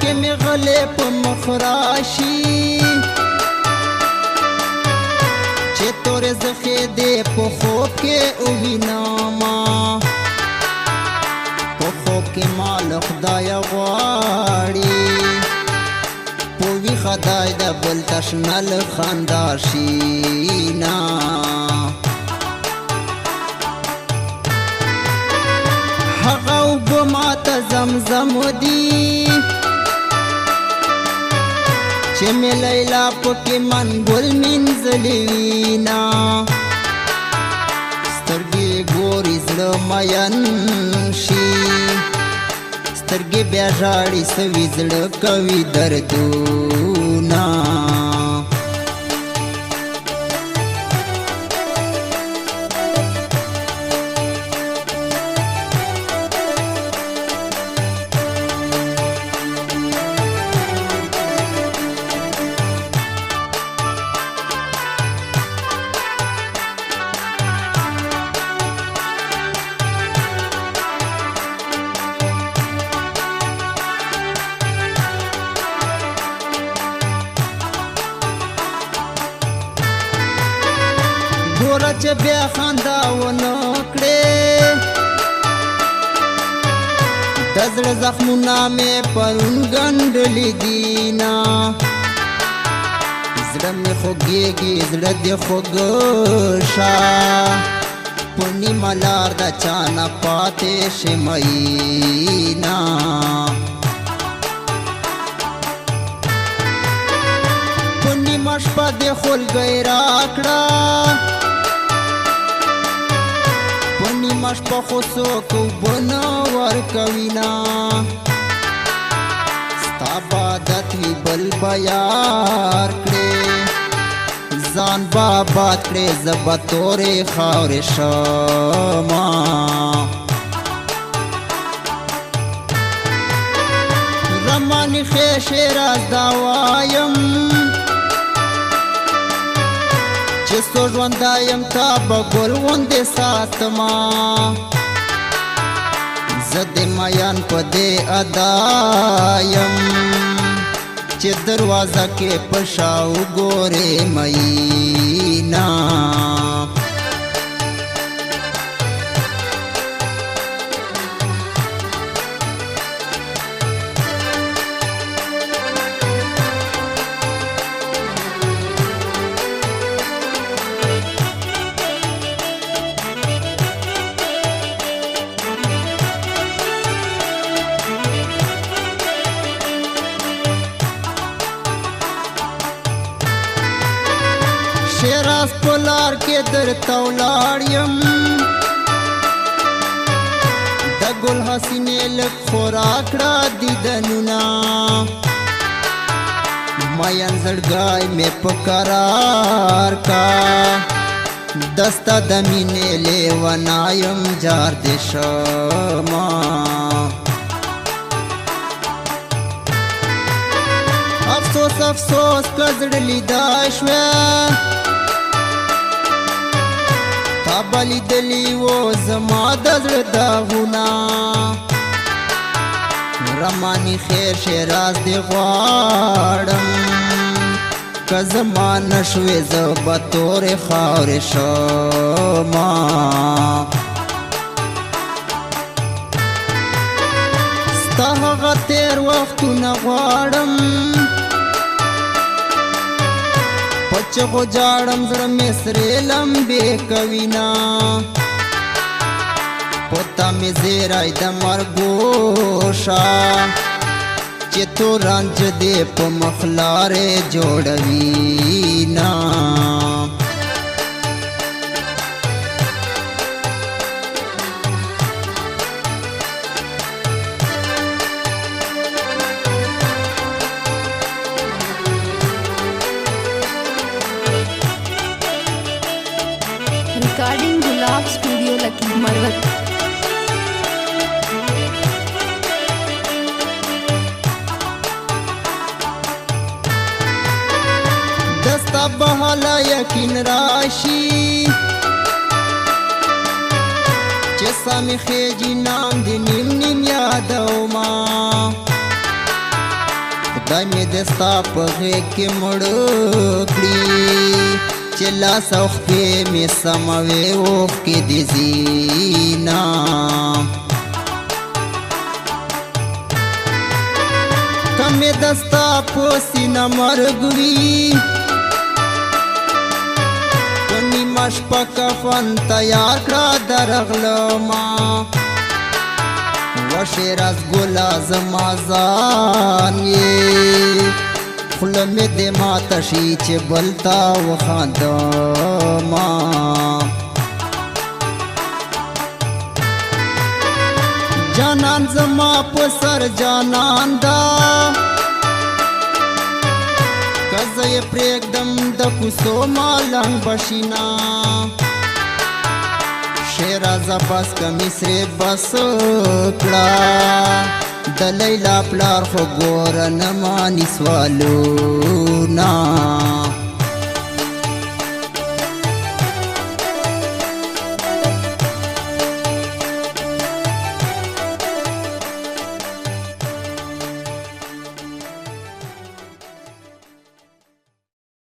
چې مې غلې په مخ راشي چې تورې زخې دې په خوب کې ووینما په خوب کې ما له خدایه غواړي په ویښه خدای د بل تشنه له خندا شینا هغه اوبه ماته زمزم دي چې مې لیلا پکې منګل مینځلې وینا سترګې ګوري زړه مین شي سترګې بیا ژاړي سوي زړه کوي دردونه ګوره چې بیا خندا ونه کړې د زړه زخمونه مې پرون ګنډلي دينا زړه مې خوږېږي زړه دې خوږ شه په نیمه لار د چا نه پاتې شي مینا په نیمه شپه دې خولګۍ راکړه مش په خوڅو کو بنا ورکوینا ستا عبادت وی بل بیار کړې ځان بابات کړې زب تورې خاورې شما رمانی خېشه راز دا وایم چې څو ژونده یم تا به ګل غوندې ساتما زه د میان په دې ادا یم چې دروازه کې په شا وګورې مینا شیراز پلار کې درته ولاړ یم د ګل حسینې لږ خوراک را دیدنونه مین زړګی مې په قرار کا دسته د مینې لیونه یم جار دې شما افسوس افسوس که زړه لیدای شوه تا به لیدلي وو زما د زړه داغونه رمانی خیر شیراز دې غواړم که زما نشوې زه به تورې خاورې شما ستا هغه تېر وختونه غواړم چغو جاړم زړه مې سرې لمبې کوینا پوتا مې زیرای د مرګوشا چې تو رنج دې په مخلارې جوړوینا रिकॉर्डिंग गुलाब studio lucky Marwat दस्ता बहाला यकीन राशि چې سامي خېجي نام دې نیم نیم یادوما دا مې د ستا په غېږ کې مړ کړي چې لاس او خپې مې سموې اوښکې دې ځينا که مې د ستا په سینه مرګ وي په نیمه شپه کفن تیار کړه درغلمه وشی رسګله زما ځان یې خوله مې دې ماته شي چې بل ته وخاندمه جانان زما په سر جانان دا که زه یې پرېږدم د کوڅو مالنګ بشینا شیرازه بس کمی سرې بس کړه د لیلا پلار خو ګوره نه ماني سوالونه